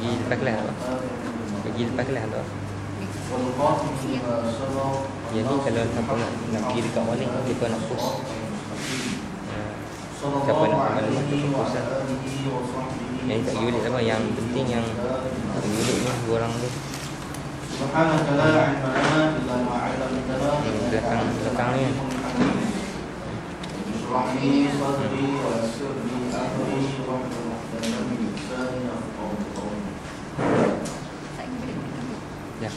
Pergi lepas kelas tak? Pergi lepas kelas tak? Yang ni kalau siapa nak pergi dekat mana, mereka nak post. Siapa nak maklumat tu post lah. Yang tak pergi balik apa, yang penting yang pergi balik ni dua orang tu. Belakang ni kan. Ya.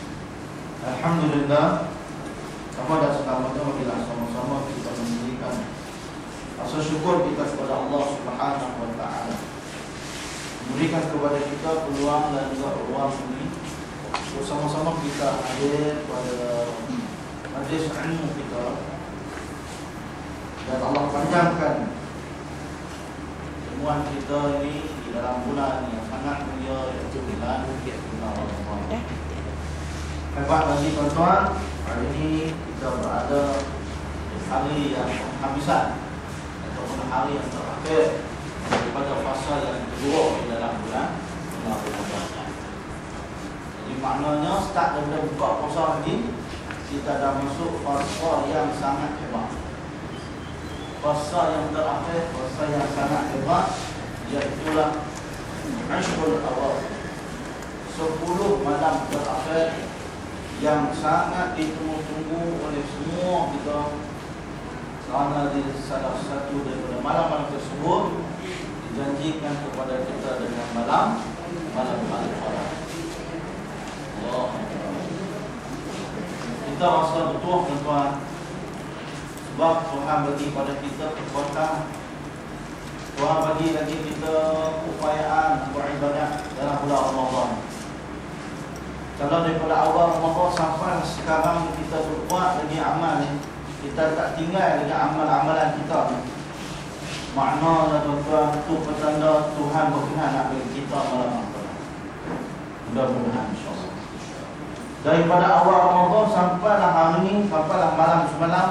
Alhamdulillah. Kepada selamanya marilah sama-sama kita memberikan rasa syukur kita kepada Allah Subhanahu wa taala. Memberikan kepada kita peluang dan juga ruang ini untuk sama-sama kita hadir pada majlis ilmu kita. Dan Allah panjangkan pertemuan kita ini di dalam bulan yang sangat mulia, iaitu bulan Ramadan. Hebat lagi tuan-tuan, hari ini kita berada di hari yang penghabisan ataupun hari yang terakhir daripada fasa yang kedua di dalam bulan Ramadan. Jadi maknanya start daripada buka puasa lagi, kita dah masuk fasa yang sangat hebat. Fasa yang terakhir, fasa yang sangat hebat, iaitulah Ashrul Awal, 10 malam terakhir yang sangat ditunggu-tunggu oleh semua kita, kerana di salah satu daripada malam-malam tersebut dijanjikan kepada kita dengan malam Al-Qadar. Allah, kita rasa betul tuan-tuan, sebab Tuhan bagi pada kita kekuatan, Tuhan bagi lagi kita upayaan beribadat dalam bulan Ramadan. Kalau daripada awal Ramadan sampai sekarang kita berbuat lagi amal ni, kita tak tinggal lagi amal-amalan kita ni, maknanya tuan-tuan, itu petanda Tuhan berkenan nak bagi kita malam Ramadan. Mudah-mudahan insyaAllah. Daripada awal Ramadan sampailah hari ni, sampailah malam semalam,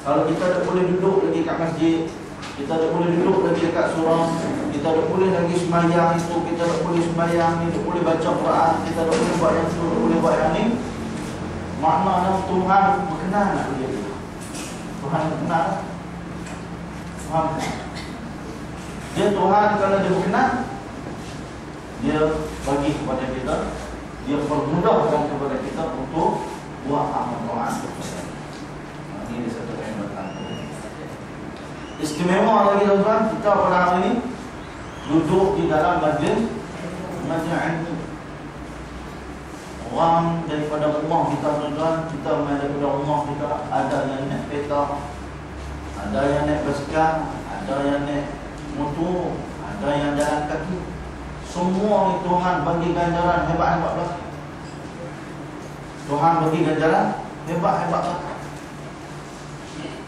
kalau kita tak boleh duduk lagi kat masjid, kita tak boleh duduk lagi dekat surau, kita tak boleh lagi sembahyang itu, kita tak boleh sembahyang ni, tak boleh baca Quran, kita tak boleh buat yang tu, tak boleh buat yang ni, maknanya Tuhan berkenan nak bagi kita. Tuhan berkenan. Tuhan berkenan. Dia Tuhan kalau dia berkenan, dia bagi kepada kita, dia permudahkan kepada kita untuk buat amal Quran. Ini dia satu kehebatan. Istimewa lagi tuan-tuan, kita pada hari ini duduk di dalam majlis ilmu. Orang daripada rumah kita tuan-tuan, kita main daripada rumah kita, ada yang naik kereta, ada yang naik basikal, ada yang naik motor, ada yang jalan kaki. Semua ni Tuhan bagi ganjaran hebat-hebat lah. Tuhan bagi ganjaran hebat-hebat lah.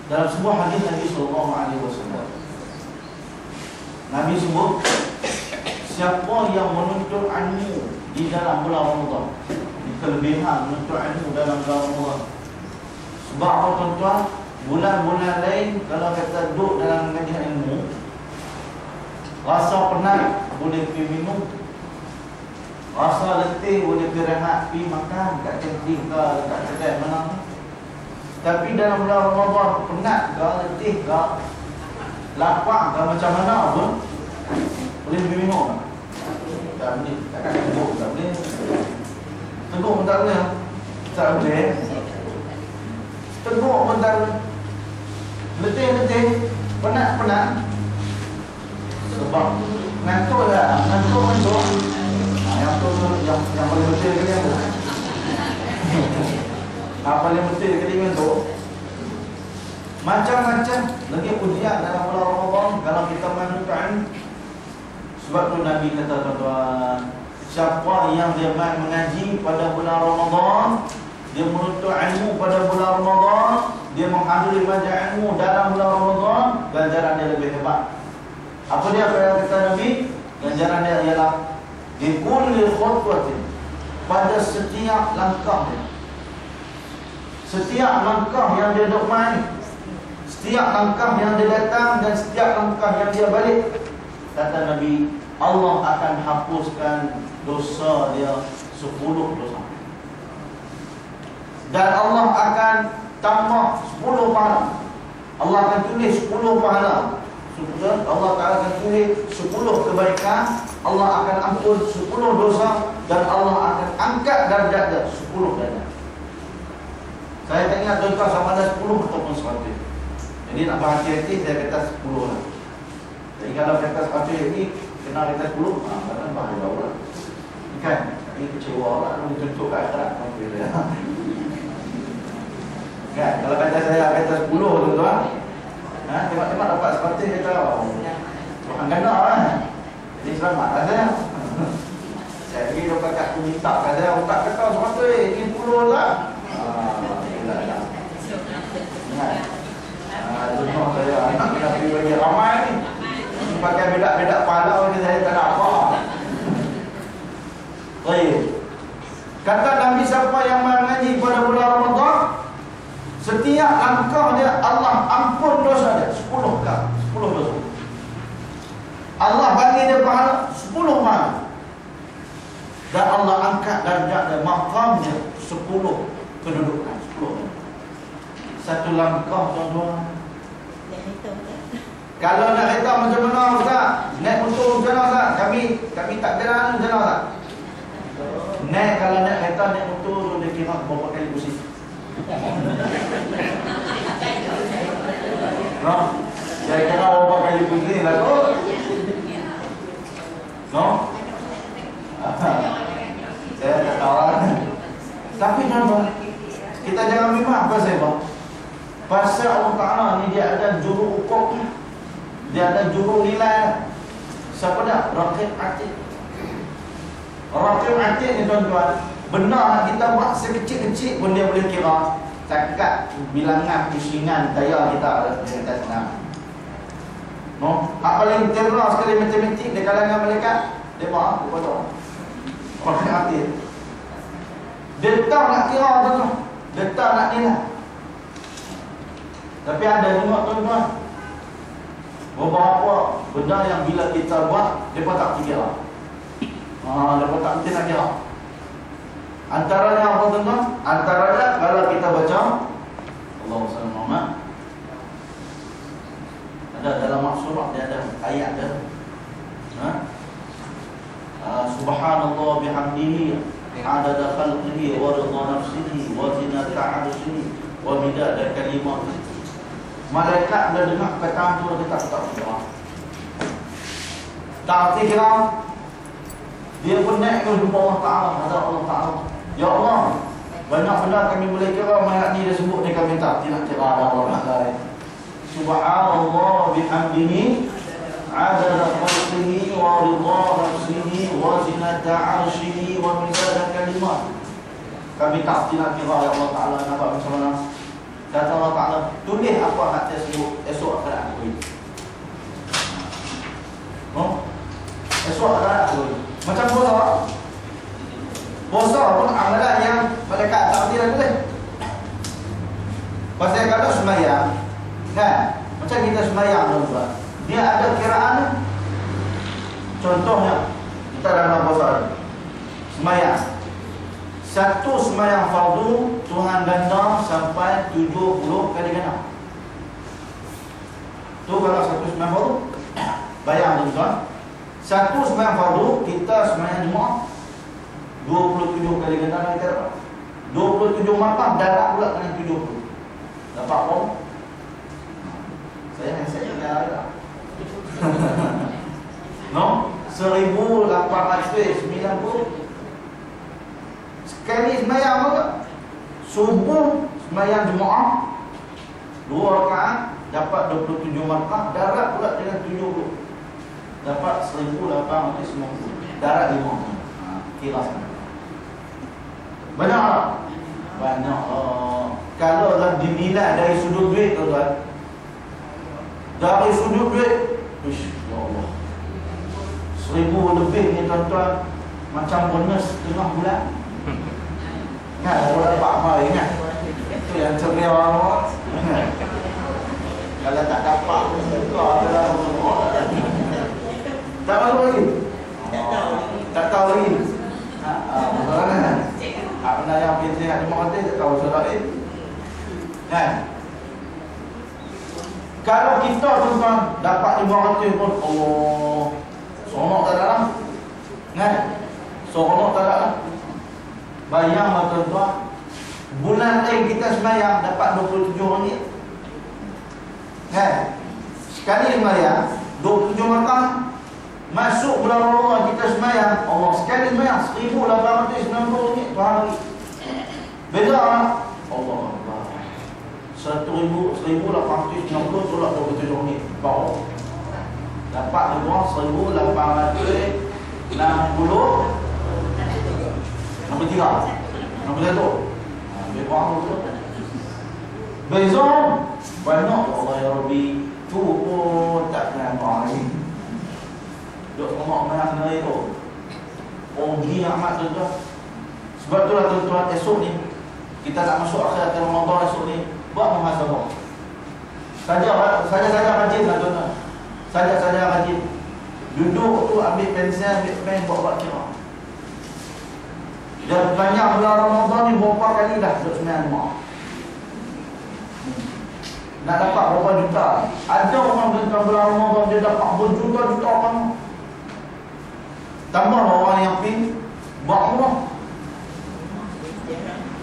Dalam sebuah hadis Nabi SAW, Nabi sebut, siapa yang menuntut ilmu di dalam bulan Ramadan, di kelebihan menuntut ilmu dalam bulan Ramadan. Sebab apa tuan-tuan, bulan-bulan lain kalau kita duduk dalam majlis ilmu, rasa penat boleh pergi minum, rasa letih boleh pergi rehat, pergi makan kat kantin ke kat kedai mana. Tapi dalam bulan Ramadan, penat ke, letih ke, lapar ke, macam mana pun boleh pergi minum. Tak boleh, takkan teguh, tak boleh. Teguh pun tak boleh. Tak boleh. Teguh pun tak boleh. Letih-letih, penat-penat. Sebab ngantuk lah, ngantuk. Yang tu yang paling betul ke dia tu. Apa paling betul ke dia tu. Macam-macam lagi ujian dalam bulan Ramadan kalau kita menuntut. Sebab tu Nabi kata tuan-tuan, siapa yang dia main mengaji pada bulan Ramadan, dia menuntut ilmu pada bulan Ramadan, dia menghadiri majlis ilmu dalam bulan Ramadan, ganjaran dia lebih hebat. Apa dia kata Nabi? Ganjaran dia ialah di kulli khutwatin, pada setiap langkah dia. Setiap langkah yang dia duk main, setiap langkah yang dia datang dan setiap langkah yang dia balik, kata Nabi, Allah akan hapuskan dosa dia 10 dosa. Dan Allah akan tambah 10 pahala. Allah akan tulis 10 pahala. Allah Ta'ala akan tulis 10 kebaikan. Allah akan ampun 10 dosa. Dan Allah akan angkat darjat dia 10 darjat. Saya tak ingat tuan-tuan sama ada 10 ataupun 100. Jadi nak berhati-hati saya kata 10 lah. Jadi kalau kata 100 ini kena kata 10, kan bahaya lah. Kan? Ini kecewa lah. Ini tunjuk kat akhirat. Kan? Kalau kata saya kata 10 tuan-tuan, tengok-tengok dapat 100 kata orang ganda lah. Jadi selamat lah saya. Saya pergi dapat kat aku minta kat saya, tak kata 100, ini 10 lah. Tunjuk saya nak kena pergi bagi ramai ni. Pakai bedak-bedak pahala ni saya tak nak apa. Baik. Kata Nabi siapa yang mengaji pada bulan Ramadan, setiap langkah dia Allah ampun dosa dia 10 kali, 10 dosa. Allah bagi dia pahala 10 pahala. Dan Allah angkat darjat dia, maqamnya 10 kedudukan, 10. Satu langkah tuan-tuan. Kalau nak kereta macam mana Ustaz? Naik motor macam mana Ustaz? Kami tak kira macam mana Ustaz? Kalau naik kereta, naik motor tu dia kira berapa kali pusing. No? Dia kira berapa kali pusing lah tu. No? Saya tak tahu lah. Tapi tuan-tuan, kita jangan memang apa saya bang. Pasal Allah Ta'ala ni dia ada juru ukur, dia ada juru nilai. Siapa dah? Raqib Atid. Raqib Atid ni tuan-tuan, benda kita buat sekecil-kecil pun dia boleh kira. Cakap bilangan pusingan daya kita senang. No? Apa paling terang sekali matematik di kalangan mereka, dia buat apa tu? Raqib Atid. Dia tak nak kira tuan-tuan, dia tak nak nilai. Tapi ada juga tuan-tuan, beberapa benda yang bila kita buat, mereka tak fikir lah. Mereka tak mesti nak kira. Antaranya apa tuan-tuan? Antaranya kalau kita baca Allahumma salli ala Muhammad, ada dalam maksurah dia ada ayat dia. Subhanallah bihamdihi adada khalqihi wa ridha nafsihi wa zinata 'arshihi wa midada kalimatihi. Malaikat bila dengar kata tu kita tak kira. Tak kira. Dia pun naik ke jumpa Allah Ta'ala, hadap Allah Ta'ala. Ya Allah, banyak benda kami boleh kira, mayat ni dia sebut ni kami tak kira ada orang lain. Subhanallah bihamdihi adada khalqihi wa ridha nafsihi wa zinata 'arshihi wa midada kalimat. Kami tak kira ya Allah Ta'ala, nampak macam mana? Kata Allah Ta'ala, tulis apa hak tersebut esok akhirat aku. Esok akhirat aku. Macam puasa. Puasa pun amalan yang malaikat tak boleh tulis. Pasal kalau sembahyang, kan? Macam kita sembahyang tuan-tuan, dia ada kiraan. Contohnya, kita dalam puasa sembahyang. Satu sembahyang fardu Tuhan ganda sampai 70 kali ganda. Tu kalau satu sembahyang fardu, bayang tuan-tuan. Satu sembahyang fardu kita sembahyang Jumaat 27 kali ganda kita dapat. 27 malam darab pula dengan 70. Dapat apa? Saya dah ada. No? 1890. Sekali sembahyang apa? Subuh sembahyang Jumaat 2 rakaat dapat 27 malam, darat pula dengan 70. Dapat 1890. Darat 5. Kira sana. Banyak tak? Banyak. Kalau dah dinilai dari sudut duit tuan-tuan. Dari sudut duit, ya Allah, 1000 lebih ni tuan-tuan, macam bonus tengah bulan. Kan, orang dapat amal ingat. Itu yang ceria orang. Kalau tak dapat, kau adalah tak masuk lagi. kawin. Kan? Apa yang pintar yang dimati tahu saudara kan? Kalau kita tuan dapat 500 pun Allah sonok tak ada lah. Kan? Sonok tak ada lah. Bayang tuan-tuan, bulan lain kita sembahyang dapat 27 ringgit. Kan? Sekali sembahyang 27 makan. Masuk bulan Ramadan kita sembahyang, Allah sekali sembahyang 1,890 ringgit per hari. Beza tak? Allah Allah. 1,890 tolak 27 ringgit. Baru dapat juga 1,860 nombor 3 nombor 1. Lebih kurang tu. Beza banyak Allah ya Rabbi. Tu pun tak kenal ni. Duk ngomong mana itu. Oh gini amat tuan-tuan. Sebab itulah tuan-tuan esok ni kita nak masuk akhir Ramadan esok ni buat muhasabah. Saja rajin lah tuan-tuan. Saja rajin. Duduk tu ambil pensel, ambil pen buat kira. Dan banyak bulan Ramadan ni berapa kali dah duduk sembahyang mak. Nak dapat berapa juta. Ada orang dalam bulan Ramadan dia dapat berjuta-juta orang. Tambah orang yang pergi buat umrah.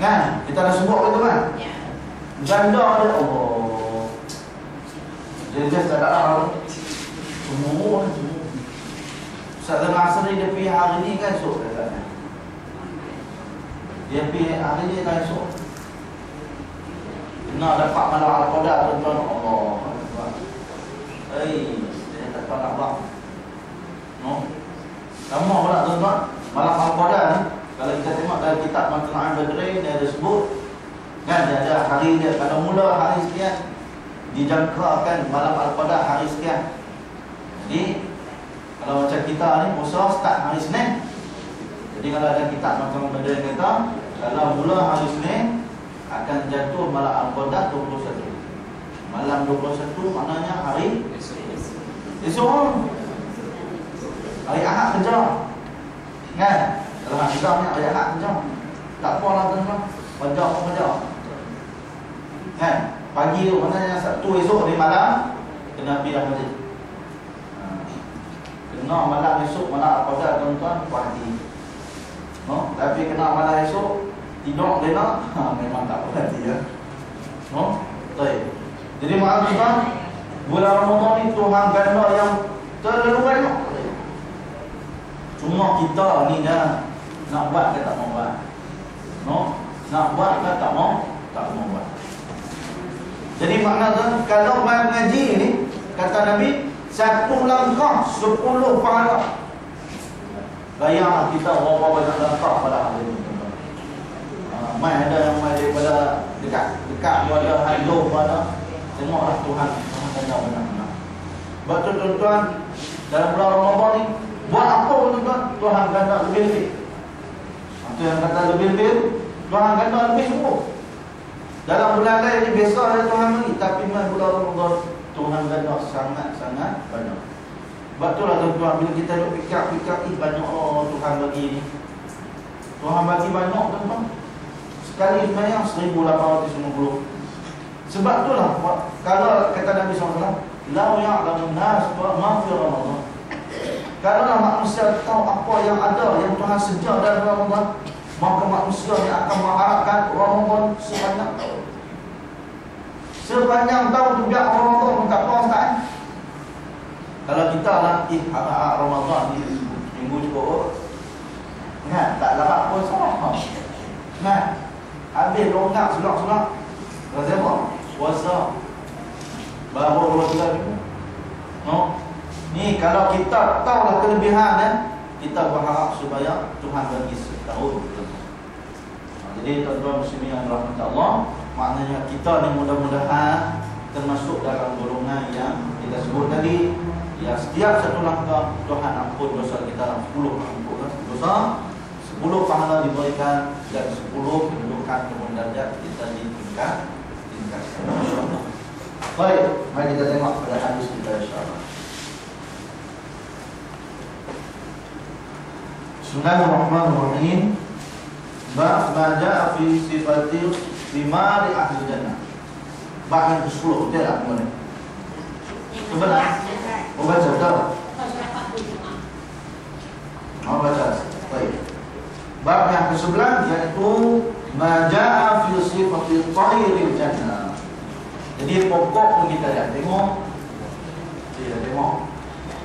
Kan? Kita dah sebut betul kan? Ganda dia Allah. Dia just tak ada semua. Ustaz Asri dia pergi hari ni kan esok dia pergi hari ni kan esok. Nak dapat malam Al-Qadar tuan-tuan Allah. Dia tak tahu nak buat. No. Sama pula tuan-tuan, malam Al-Qadar ni kalau kita tengok dalam kitab Matna'an Badrin dia ada sebut kan dia ada hari dia pada mula hari sekian dijangkakan malam Al-Qadar hari sekian. Jadi kalau macam kita ni puasa start hari Senin. Jadi kalau ada kitab Matna'an Badrin kata kalau mula hari Senin akan jatuh malam Al-Qadar 21. Malam 21 maknanya hari esok. Hari Ahad kerja. Kan? Dalam Islam ni hari Ahad kerja. Tak apa lah tuan-tuan. Kerja pun kerja. Kan? Pagi tu maknanya Sabtu esok ni malam kena pergi dah masjid. Kena malam esok malam Al-Qadar tuan-tuan pagi. No? Tapi kena malam esok tidur lena memang tak berhati ya. No? Baik. Jadi maaf tuan, bulan Ramadan ni Tuhan ganda yang terlalu banyak. Cuma kita ni dah nak buat ke tak mau buat. No? Nak buat ke tak mau buat. Jadi makna tu kalau mengaji ni kata Nabi satu langkah 10 pahala. Bayanglah kita berapa banyak langkah pada hari ini. Mai ada yang mai daripada dekat pada haluh pada tengoklah Tuhan benar-benar. Betul tuan-tuan dalam bulan Ramadan ni buat apa tuan-tuan? Tuhan ganda lebih-lebih. Itu yang kata lebih-lebih Tuhan ganda lebih semua. Dalam bulan lain ni biasa ada Tuhan bagi, tapi bulan Ramadan Tuhan ganda sangat-sangat banyak. Betul lah tuan-tuan bila kita duk fikir banyak Tuhan bagi ni. Tuhan bagi banyak tuan-tuan. Sekali sembahyang 1,890. Sebab itulah kalau kata Nabi SAW, la ya'lamun nas ma fi Ramadan. Kalau manusia tahu apa yang ada yang Tuhan sedia dalam Ramadan, maka manusia yang akan mengharapkan Ramadan sepanjang tahun. Sepanjang tahun tu biar Ramadan pun tak puas kan? Kalau kita lah harap Ramadan ni minggu cukup. Kan? Tak larat pun sama. Kan? Habis longgar sulak-sulak. Rasa apa? Puasa. Baru 2-3 minggu. No? Ni kalau kita tahulah kelebihan kan, kita berharap supaya Tuhan bagi setahun. Jadi tuan-tuan muslimin yang dirahmati Allah, maknanya kita ni mudah-mudahan termasuk dalam golongan yang kita sebut tadi. Ya, setiap satu langkah Tuhan ampun dosa kita 10 ampun dosa, 10 pahala diberikan dan 10 kedudukan derajat kita ditingkatkan. Insyaallah. Baik, mari kita tengok pada hadis kita insyaallah. Bismillahirrahmanirrahim. Bab ma jaa fi sifatil thimari ahli jannah. Bab yang ke-10, betul tak kemudian? Sebelah. Oh baca betul. Oh baca. Baik. Bab yang ke-11 iaitu ma jaa fi sifatil tayril jannah. Jadi pokok kita dah tengok. Kita tengok.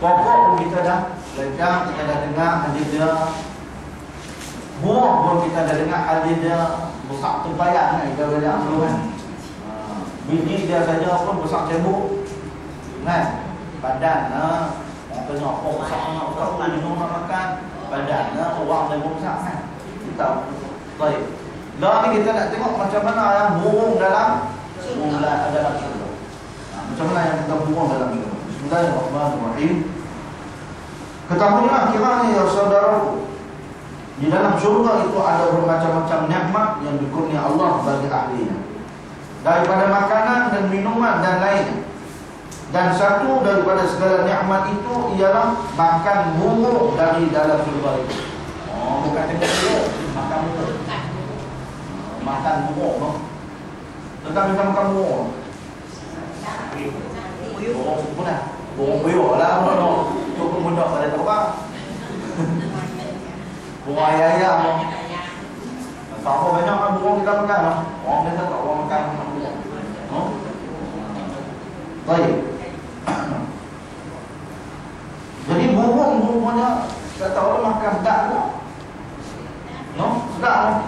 Pokok kita dah lencang, kita dah dengar hadis dia. Buah pun kita dah dengar hadis dia besar terbayang kan, kita banyak dulu kan. Biji dia saja pun besar cebuk kan. Badan orang tengok besar nak minum nak makan, badan orang dia pun besar kan. Kita baik. Dah ni kita nak tengok macam mana yang burung dalam dalam syurga. Macam mana yang kita burung dalam syurga. Bismillahirrahmanirrahim. Ketahuilah kiranya ya saudaraku, di dalam syurga itu ada bermacam-macam nikmat yang dikurnia Allah bagi ahlinya, daripada makanan dan minuman dan lainnya. Dan satu daripada segala nikmat itu ialah makan burung dari dalam syurga itu. Oh, bukan tengok dia, makan burung. Makan burung, tentang kita makan burung. Burung mana? Burung puyuh lah, cukup mudah pada terbang. Burung ayam. Tak apa banyak kan burung kita makan. Orang biasa tak orang makan burung. Baik. Jadi burung punya kata orang makan sedap tak? Sedap tak?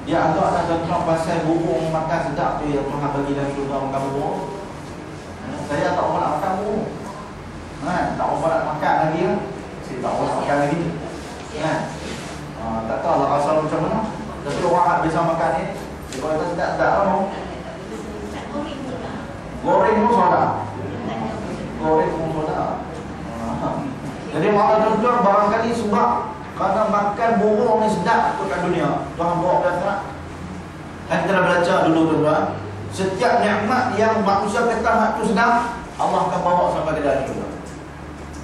Ya agak nak contoh pasal burung makan sedap tu yang Tuhan bagi dalam syurga makan burung. Saya tak apa nak makan burung. Tak apa nak makan lagi kan? Saya tak apa nak makan lagi. Tak tahu lah asal macam mana. Tapi orang biasa makan ni, dia kata sedap-sedap lah. Goreng pun sedap. Goreng pun sedap. Jadi makan tuan-tuan barangkali sebab kerana makan burung ni sedap kat dunia, Tuhan bawa ke akhirat. Dan kita dah baca dulu tuan-tuan, setiap nikmat yang manusia kata hak tu sedap, Allah akan bawa sampai ke dalam syurga.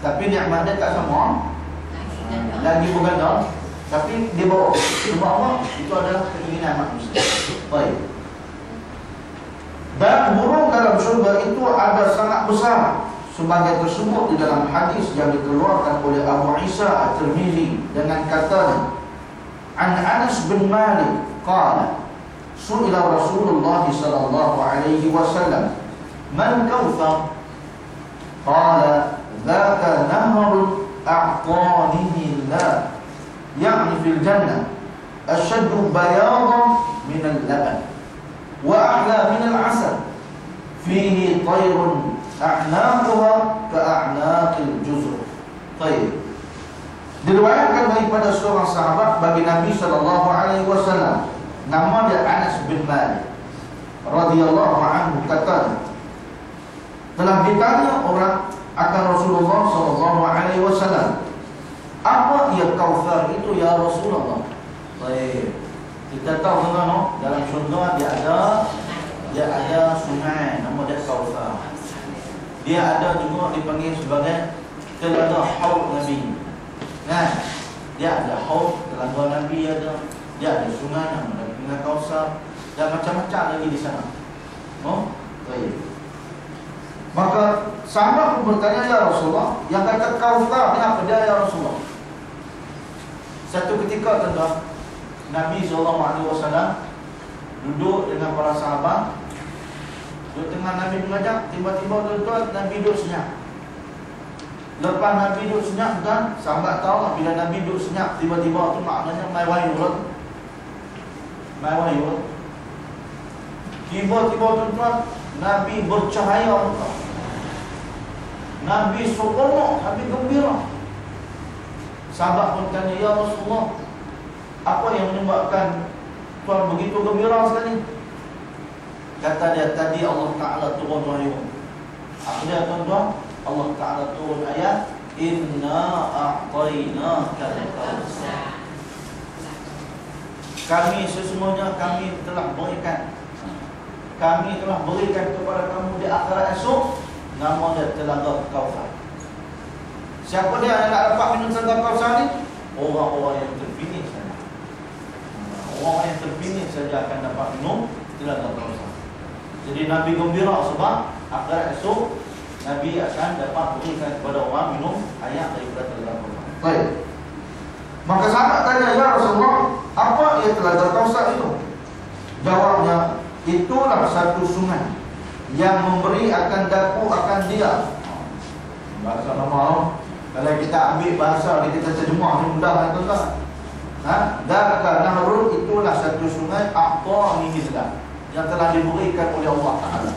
Tapi nikmat dia tak sama, lagi berganda, tapi dia bawa. Sebab apa? Itu adalah keinginan manusia. Baik. Dan burung dalam syurga itu ada sangat besar, sebagai tersebut di dalam hadis yang dikeluarkan oleh Abu Isa At-Tirmizi dengan katanya, An Anas bin Malik qala su'ila Rasulullah sallallahu alaihi wasallam man kautsar qala dzaka nahrun a'tanihi Allah yani fil jannah ashaddu bayadan min al-laban wa ahla min al-'asal fihi tayrun a'naquha ka'a'naqil juzur. Baik. Diriwayatkan daripada seorang sahabat bagi Nabi sallallahu alaihi wasallam, nama dia Anas bin Malik radhiyallahu anhu, katanya telah ditanya orang akan Rasulullah sallallahu alaihi wasallam, apa ia Kautsar itu ya Rasulullah? Baik. Kita tahu kan dalam syurga dia ada sungai nama dia Kautsar. Dia ada juga dipanggil sebagai telaga haud Nabi. Kan? Dia ada haud telaga Nabi ada. Dia ada sungai nama dia Kautsar dan macam-macam lagi di sana. Baik. Maka sahabat pun bertanya, ya Rasulullah, yang kata Kautsar ni apa dia ya Rasulullah? Satu ketika tuan-tuan, Nabi SAW duduk dengan para sahabat. Duduk tengah Nabi mengajar, tiba-tiba tuan-tuan Nabi duduk senyap. Lepas Nabi duduk senyap dan sahabat tahu bila Nabi duduk senyap tiba-tiba tu maknanya mai wahyu lah. Mai wahyu lah. Tiba-tiba tuan-tuan Nabi bercahaya muka. Nabi seronok, Nabi gembira. Sahabat pun tanya, ya Rasulullah, apa yang menyebabkan Tuhan begitu gembira sekali? Kata dia, tadi Allah Ta'ala turun wahyu. Apa dia tuan-tuan? Allah Ta'ala turun ayat, Inna a'tainaka al-kautsar. Kami sesungguhnya kami telah berikan kepada kamu di akhirat esok, nama dia telaga Kautsar. Siapa dia yang nak dapat minum telaga Kautsar ni? orang-orang yang terpilih saja. Orang yang terpilih saja akan dapat minum Telaga Kausar. Jadi Nabi gembira sebab akhirat esok Nabi akan dapat berikan kepada orang minum air daripada Telaga Kausar. Baik. Maka sahabat tanya, ya Rasulullah, apa ia Telaga Kausar itu? Jawabnya, itulah satu sungai yang memberi akan daku akan dia. Bahasa normal. Kalau kita ambil bahasa kita terjemah ni mudah kan tuan-tuan. Daka nahrul itulah satu sungai aqtani hizla yang telah diberikan oleh Allah Taala.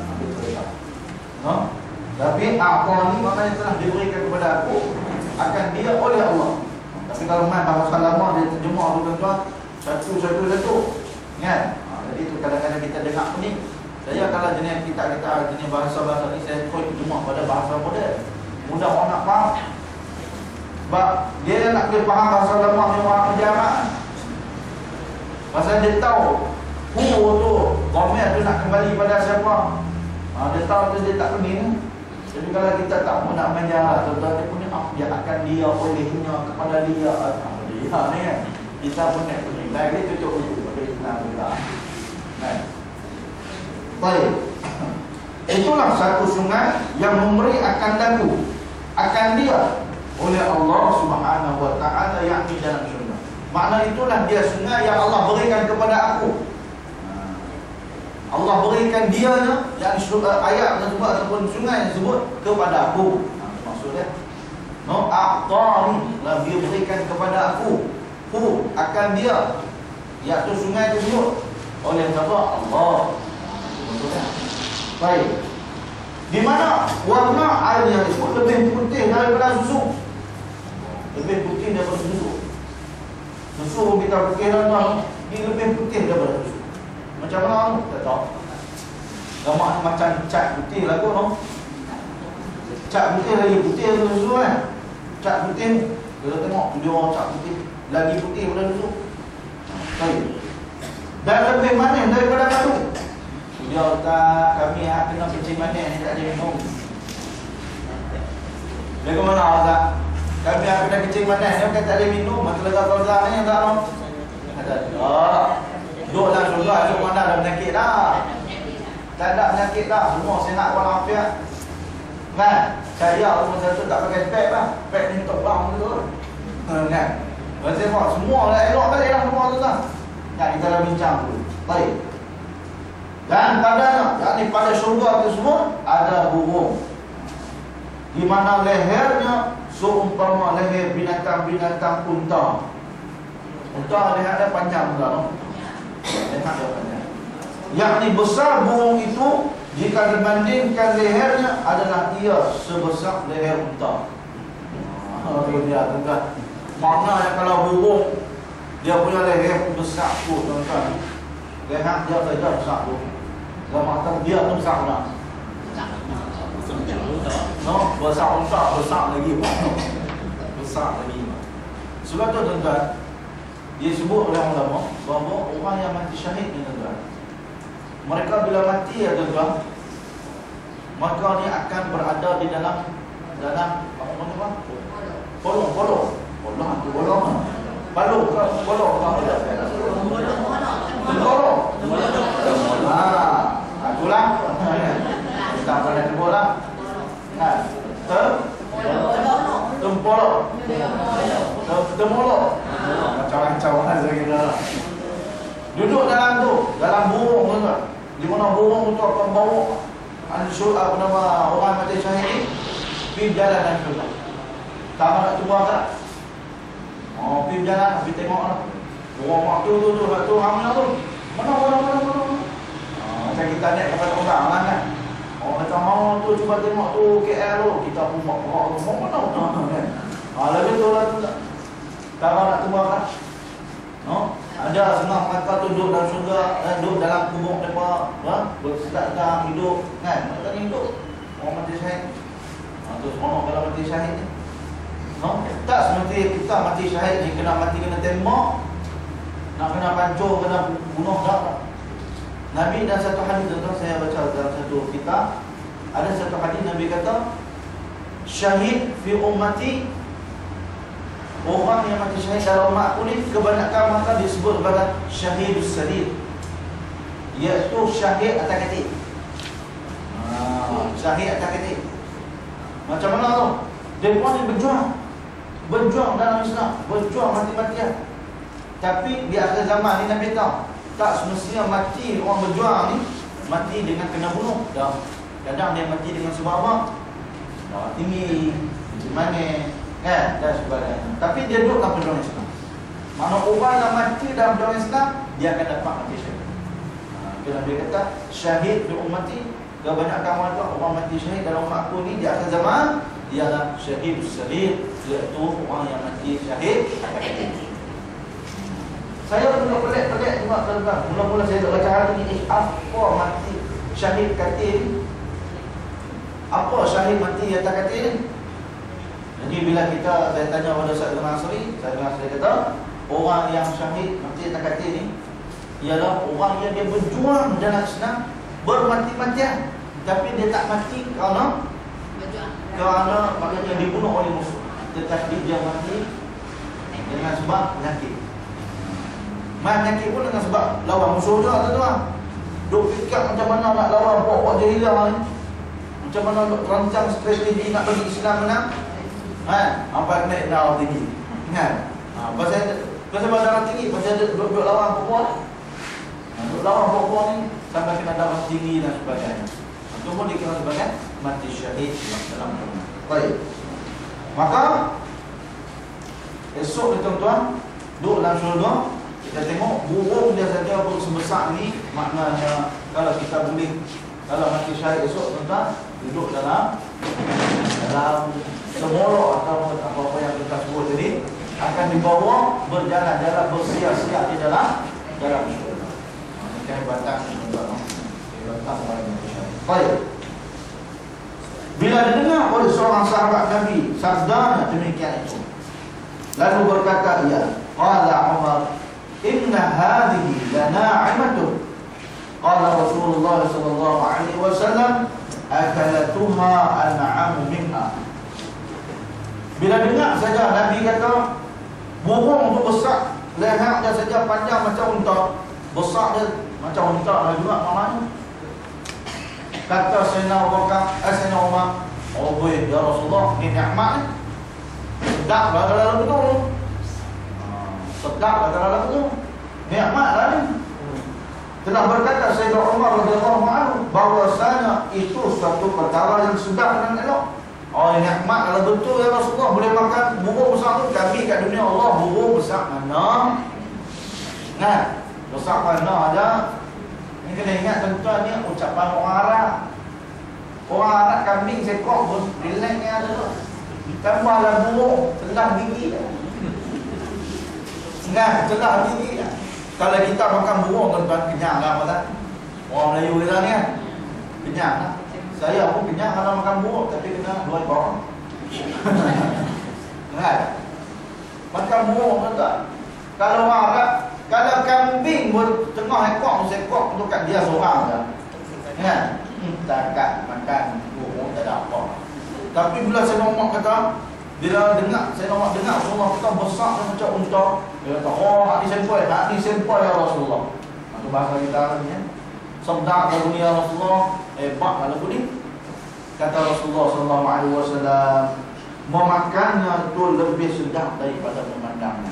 Tapi aqtani maknanya telah diberikan kepada aku akan dia oleh Allah. Tapi kalau main bahasa lama dia terjemah tu tuan-tuan, satu. Kan? Jadi tu kadang-kadang kita dengar ni. Saya kalau jenis kita jenis bahasa-bahasa ni saya ikut terjemah pada bahasa moden. Mudah orang nak faham. Sebab dia nak boleh faham bahasa lama ni orang penjara. Pasal dia tahu tu komen tu nak kembali pada siapa. Dia tahu tu dia tak pening. Jadi kalau kita tak mau nak menjara, tuan-tuan dia punya dia akan dia olehnya kepada dia. Dia ni kan. Kita pun nak pening. Lagi tutup dulu pada Islam juga. Kan? Baik. Itulah satu sungai yang memberi akan daku akan dia oleh Allah Subhanahu wa taala yakni dalam syurga. Makna itulah dia sungai yang Allah berikan kepada aku. Allah berikan dianya yakni ayat tersebut ataupun sungai tersebut kepada aku. Maksudnya aqtani lah dia berikan kepada aku. Akan dia iaitu sungai tersebut oleh siapa? Allah. Baik. Di mana warna airnya itu lebih putih daripada susu. Lebih putih daripada susu. Susu kita putih tuan-tuan, dia lebih putih daripada susu. Macam mana? Tak tahu. Gambar ni macam cat putih lah kot, no? Cat putih lagi putih daripada susu kan? Cat putih ni, kita tengok dia orang cat putih lagi putih daripada susu. Baik. Dan lebih manis daripada madu. Dia tak, kami kena kencing manis ni tak ada minum. Dia ke mana Azhar? Kami kena kencing manis ni bukan tak ada minum. Telaga Kausar ni tak tahu. Duduk dalam surga, esok mana ada penyakit dah. Tak ada penyakit dah, semua sihat walafiat. Kan? Saya rumah satu tak pakai pek lah. Pek ni untuk bang tu. Kan? Maksudnya semua dah elok balik dah semua tu lah. Kan kita dah bincang tu. Baik. Dan padanya, yakni pada syurga tersebut ada burung di mana lehernya seumpama leher binatang-binatang unta. Unta leher dia panjang pula, no? Leher dia panjang. Yakni besar burung itu jika dibandingkan lehernya adalah ia sebesar leher unta. Itu dia tuan-tuan. Maknanya kalau burung dia punya leher besar tu tuan-tuan. Leher dia saja besar tu. Gamatan dia tu besar dah. No, besar unta, besar lagi. Besar lagi. Sebab tu tuan-tuan, dia sebut oleh ulama bahawa orang yang mati syahid ni tuan-tuan, mereka bila mati ya tuan-tuan, maka dia akan berada di dalam apa? Polong. Itulah. Kita pada sebut lah. Temolok. Macam-macam lah saya kira. Duduk dalam tu, dalam burung tu. Di mana burung tu akan bawa apa nama orang mati syahid ni pergi jalan dan syurga. Tak nak cuba tak? Pergi jalan, pergi tengok lah. Orang mak tu hamil tu. Mana. Macam kita naik kapal terbang lah kan. Orang macam tu cuba tengok tu KL tu. Kita pun buat perak tu. Mana kan. Lagi tu lah tu tak. Tak nak cuba kan. Ada setengah mata tu duduk dalam syurga, duduk dalam kubur mereka, bersedang hidup kan. Mereka ni hidup. Orang mati syahid. Tu semua kalau mati syahid ni. Tak seperti kita mati syahid ni kena tembak, nak kena pancur, kena bunuh tak. Nabi dan satu hadis tuan-tuan saya baca dalam satu kitab, ada satu hadis Nabi kata, syahid fi ummati orang yang mati syahid dalam umat aku ni kebanyakan maka disebut sebagai syahidus sadir, iaitu syahid atas katil. Syahid atas katil. Macam mana tu? Mereka ni berjuang dalam Islam, berjuang mati-matian. Tapi di akhir zaman ni Nabi tahu, tak semestinya mati orang berjuang ni mati dengan kena bunuh. Dah. Kadang dia mati dengan sebab apa? Darah tinggi, di mana, kan, dan sebagainya. Tapi dia duduk dalam perjuangan Islam. Mana orang yang mati dalam perjuangan Islam, dia akan dapat mati syahid. Bila dia kata syahid di ummati, kebanyakan orang mati syahid dalam umat aku ni di akhir zaman, dia adalah syahid sadir, iaitu orang yang mati syahid. Saya pun pelik-pelik juga tuan-tuan. Mula-mula saya tak baca hari ni, apa mati syahid katil? Apa syahid mati atas katil? Jadi bila saya tanya pada Ustaz Nasri, saya kata, orang yang syahid mati atas katil ni ialah orang yang dia berjuang dalam Islam, bermati-matian, tapi dia tak mati kerana maknanya dibunuh oleh musuh, tetapi dia mati dengan sebab penyakit. Penyakit pun dengan sebab lawan musuh juga tuan-tuan. Duk fikir macam mana nak lawan puak-puak jahiliah ni, macam mana nak rancang strategi nak bagi Islam menang. Sampai naik darah tinggi, kan? Pasal darah tinggi, pasal duk lawan puak-puak, duk lawan puak-puak ni sampai kena darah tinggi dan sebagainya. Itu pun dikira sebagai mati syahid dalam Quran. Baik. Maka esok ni tuan-tuan, duduk dalam syurga, kita tengok burung dia saja pun sebesar ni, maknanya kalau kita boleh, kalau mati syahid esok tuan-tuan, duduk dalam semolok atau apa-apa yang kita sebut tadi, akan dibawa berjalan-jalan bersiar-siar di dalam syurga. Ini kehebatan tuan-tuan. Kehebatan orang mati syahid. Baik. Bila didengar oleh seorang sahabat Nabi sabdanya demikian itu, lalu berkata ia, qala Umar, inna hadhihi lana'imatu. Qala Rasulullah sallallahu alaihi wasallam, akalatuha an'amu minha. Bila dengar saja Nabi kata burung tu besar, lehernya saja panjang macam unta, besar dia macam unta juga namanya. Kata Sayyidina Umar, oh boy, ya Rasulullah, ini nikmat ni. Sedap lah dalam betul. Sedap lah dalam betul. Nikmat lah ni. Telah berkata Sayyidina Umar radhiyallahu anhu bahwasanya itu suatu perkara yang sedap dan elok. Oh, nikmat lah betul ya Rasulullah, boleh makan burung besar tu. Kami kat dunia Allah burung besar mana? Kan? Besar mana ada? Ini kena ingat tuan-tuan, ni ucapan orang Arab. Orang Arab kambing sekok pun relaxnya ada tu. Tambahlah burung, telah gigi dah. Kan, telah gigi dah. Kalau kita makan burung tuan-tuan, kenyang lah apa tak? Orang Melayu kita ni kan, kenyang lah. Saya pun kenyang kalau makan burung, tapi kena 2 ekor. Kan? Makan burung tuan-tuan. Kalau orang Arab, kalau kambing tengah ekor, sekok tu kat dia seorang dah. Kan? Takkan makan burung tak ada apa. Tapi bila saya Umar kata, bila dengar saya Umar dengar Rasulullah kata besar macam unta, dia kata, oh hak ni sempoi ya Rasulullah. Itu bahasa kita ni. Sabda dunia Rasulullah, hebat lagu ni. Kata Rasulullah sallallahu alaihi wasallam, memakannya itu lebih sedap daripada memandangnya.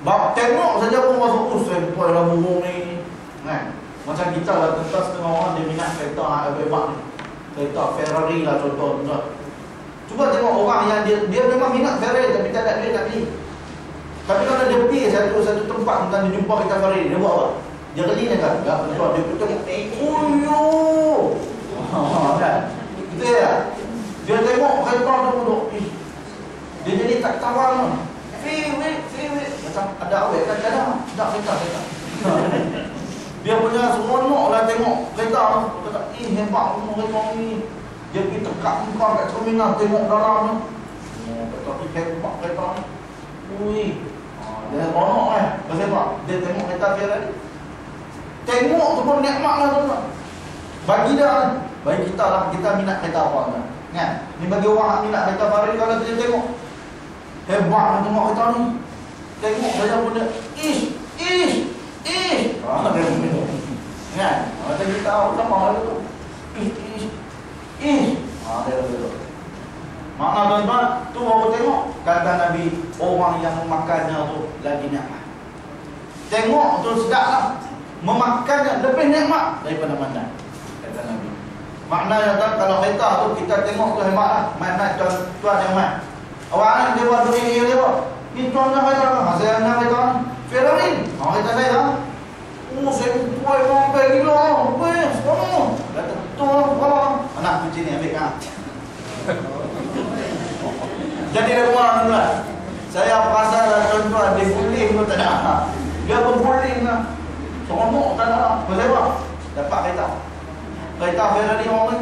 Bab tengok saja pun masuk sempoi lah burung ni. Kan? Macam kita lah, tentang setengah orang dia minat kereta hebat ni, kereta Ferrari lah contoh. Cuba tengok orang yang dia memang minat Ferrari tapi tak ada duit nak beli. Tapi kalau dia pergi satu tempat tentang dia jumpa kereta Ferrari, dia buat apa? Dia beli kan? Ya, betul. Dia tengok, uyuh, kan? Gitu ya. Dia tengok kereta tu duduk, dia jadi tak tawar tu. Free wait. Macam ada awet kan? Tak kereta. Dia punya seronok lah tengok kereta tu. Kata, hebat semua kereta ni. Dia pergi tekak muka kat terminal, tengok dalam tu. Kata, hebat kereta ni. Ui. Dia seronok kan? Pasal apa? Dia tengok kereta Ferrari. Tengok tu pun nikmat lah tu. Bagi dah ni. Bagi kita lah, kita minat kereta apa kan? Ni bagi orang minat kereta Ferrari, kalau dia tengok Hebat tengok kita ni. Tengok saya punya ish. Dia minum. Kan? Macam kita tahu sama tu. Ish. Dia tu. Makna tuan-tuan, tu baru tengok kata Nabi, orang yang memakannya tu lagi nikmat. Tengok tu sedaplah. Memakannya lebih nikmat daripada mana? Kata Nabi. Maknanya kalau kereta tu kita tengok tu hebatlah. Main tuan yang main. Awak dia buat duit dia buat. Ni tuan yang kereta kan? Saya nak kereta ni. Ferrari. Kereta saya kan? Saya buat mobil gila. Weh, sekarang. Kata tuan kalau anak kucing ni ambil kan. Jadi dari rumah tuan. Saya perasan tuan-tuan dia guling pun tak ada. Dia pun guling lah. Seronok tak ada. Boleh apa? Dapat kereta. Kereta Ferrari orang ni.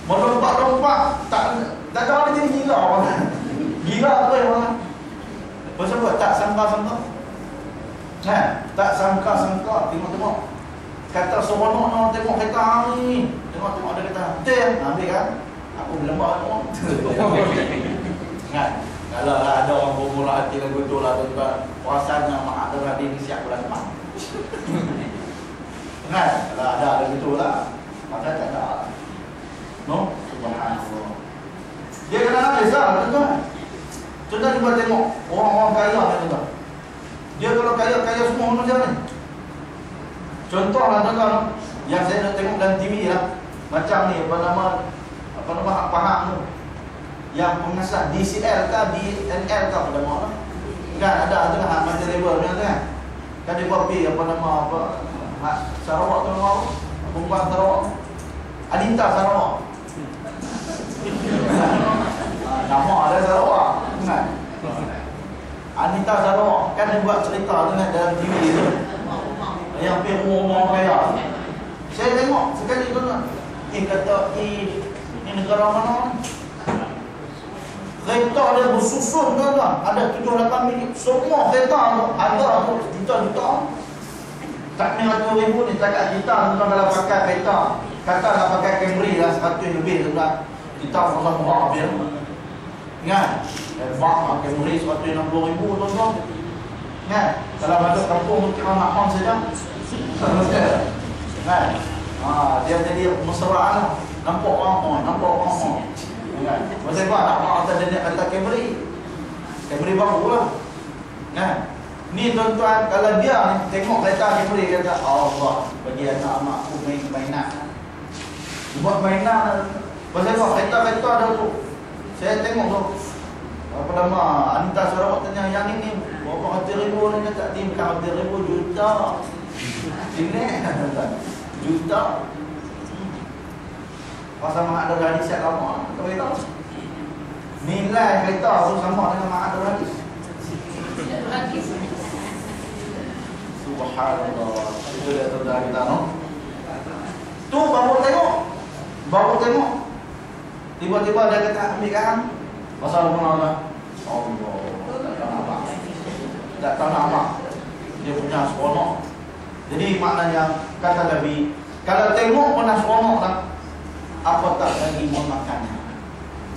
Melompat-lompat. Tak ada orang jadi gila orang. Gila apa yang orang. Pasal apa? Tak sangka-sangka. Tak sangka-sangka. Tengok-tengok. Kata seronok nak tengok kereta ni. Tengok-tengok ada kereta. Betul ambil kan? Aku belum buat tengok. Kan? Kalau ada orang bermula hati dan betul lah tuan-tuan. Puasanya mak ada ni siap bulan depan. Kan? Kalau ada betul lah. Maka tak ada. No? Subhanallah. Dia kena habis lah tuan-tuan. Tuan-tuan cuba tengok orang-orang kaya ni tuan-tuan. Dia kalau kaya semua macam ni. Contoh lah tuan-tuan, yang saya nak tengok dalam TV lah. Macam ni apa nama hak-hak tu. Yang pengasas DCL ke DNL ke pada mana. Kan ada tengah macam label ni kan. Kan dia buat apa nama Sarawak tu nama apa? Perempuan Sarawak. Anita Sarawak. Nama ada Sarawak. Kan? Anita Sarawak kan dia buat cerita dengan dalam TV tu. Yang pergi rumah kaya. Saya tengok sekali tu kan. Kata ini negara mana? Kereta dia bersusun tuan-tuan. Ada 7-8 minit. Semua kereta tu ada juta-juta. Tak ni 100,000 ni cakap kita tuan-tuan kalau pakai kereta. Katalah pakai Camry lah 100 lebih tuan-tuan. Kita murah habis. Kan? Hebat lah Camry 160,000 tuan-tuan. Kan? Kalau masuk kampung kita nak hon saja. Kan? Dia jadi mesra lah. Nampak orang hon. Kan? Masa apa nak mahu atas Camry. Camry baru lah. Kan? Ni tuan-tuan, kalau dia ni tengok kereta Camry kata, Allah bagi anak-anak aku mainan. Buat mainan. Pasal apa? Kereta-kereta ada tu. Saya tengok tu. Apa nama? Anita Sarawak tanya yang ini berapa ratus ribu ni kata ni bukan ratus ribu, juta. Ini juta. Pasal Mak Abdul Hadis siap lama. Kau tahu? Nilai kereta tu sama dengan Mak Abdul Hadis. Subhanallah. Itu dia tuan kita no. Tu baru tengok. Tiba-tiba dia kata ambil kan. Pasal apa? Allah. Tak tahu nama. Dia punya seronok. Jadi maknanya kata Nabi, kalau tengok pernah seronok tak? Apatah lagi memakannya.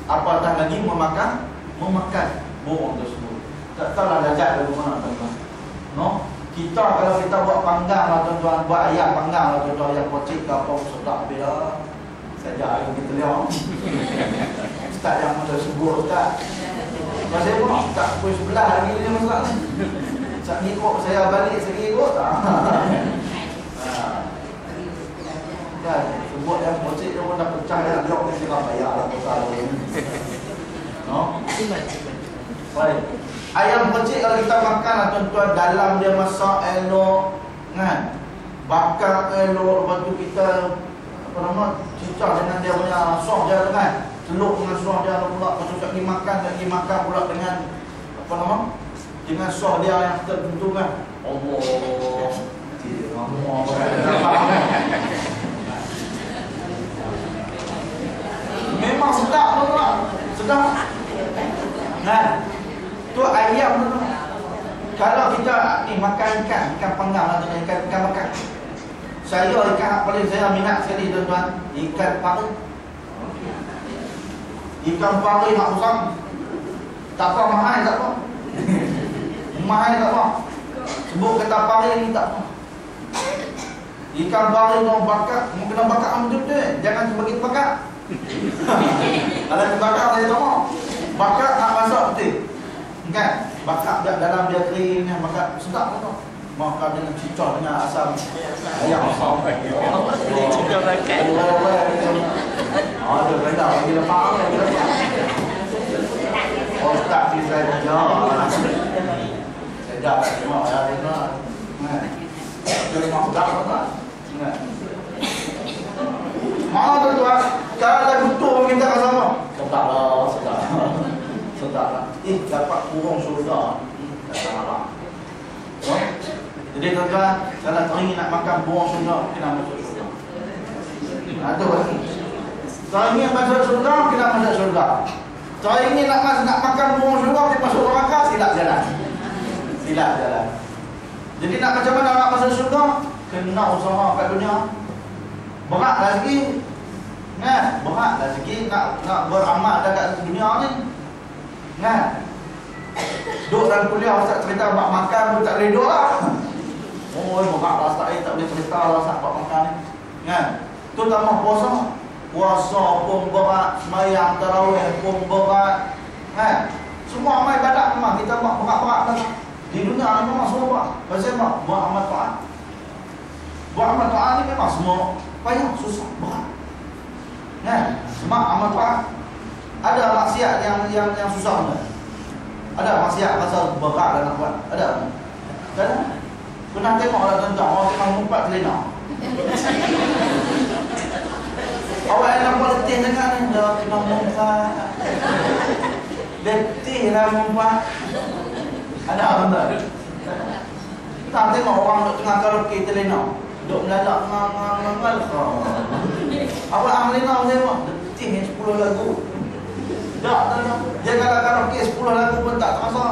Apatah lagi memakan burung tersebut. Tak tahulah darjat dari mana tuan-tuan. No? Kita kalau kita buat panggang lah tuan-tuan, buat ayam panggang lah tuan-tuan, ayam pocik ke apa, sedap bila saja ayam kita lihat. Ustaz yang macam sebut Ustaz. Saya pun tak pun sebelah lagi dia masak ni. Ustaz ngikut saya balik saya ikut tak. Kan sebut yang pocik dia pun dah pecah dah blok ni dia bayar lah pasal ni. No? Baik. Ayam pocik kalau kita makan lah tuan-tuan, dalam dia masak elok kan, bakar elok, lepas tu kita apa nama cicah dengan dia punya sos dia kan, celup dengan sos dia pula, lepas tu lagi makan pula dengan apa nama, dengan sos dia yang tertentu kan. Allah memang sedap tuan-tuan, sedap kan. Tu ayam tu. Kalau kita ni makan ikan panggang atau ikan bakar. Saya ikan paling saya minat sekali tuan-tuan, ikan pari. Ikan pari hak usang. Tak apa, mahal tak apa. Mahal tak apa. Sebut kata pari ni tak apa. Ikan pari kau bakar, mau kena bakar betul-betul. Jangan bagi bakar. Kalau terbakar saya tak mau. Bakar nak masak betul. Kan? Bakar dalam dia kering, bakar sedap tu. Makan dengan cicak dengan asam ayam asam. Cicak bakar. Ada benda lagi lepas lagi lepas. Oh tak sih saya jawab. Saya jawab semua ya itu. Nah. Jadi mau dah apa? Nah. Mana tu tuan? Kalau ada butuh kita ke sama. Sedaplah, sedap. Sedaplah. Dapat kurung surga. Tak salah. Jadi tuan-tuan, kalau teringin nak makan buang surga, kena masuk surga. Ada kan? Teringin masuk surga, kena masuk surga. Teringin nak makan buang surga, kena masuk neraka, silap jalan. Silap jalan. Jadi nak macam mana nak masuk surga? Kena usaha kat dunia. Berat lagi. Nah, berat lagi nak beramal dekat dunia ni. Nah. Duduk dalam kuliah Ustaz cerita bab makan pun tak boleh duduk lah. Oh, berat lah Ustaz tak boleh cerita lah Ustaz bab makan ni. Kan? Terutama puasa. Puasa pun berat, sembahyang tarawih pun berat. Kan? Semua amal ibadat memang kita buat berat-berat lah. Di dunia ni memang semua buat. Pasal apa? Buat amal taat. Buat amal taat ni memang semua payah, susah, berat. Kan? Sebab amal taat ada maksiat yang susah ni. Ada maksiat pasal berat dan nak buat. Ada. Kan? Pernah tengok orang tuan-tuan orang tengah mengumpat telena. Awak yang nampak letih sangat ni dah tengah mengumpat. Letih lah mengumpat. Ada apa tak? Tak tengok orang duduk tengah karaoke telena. Duduk melalak ngal. Awak telena tengok letih ni 10 lagu. Tak. Dia kalau karaoke 10 lagu pun tak terasa.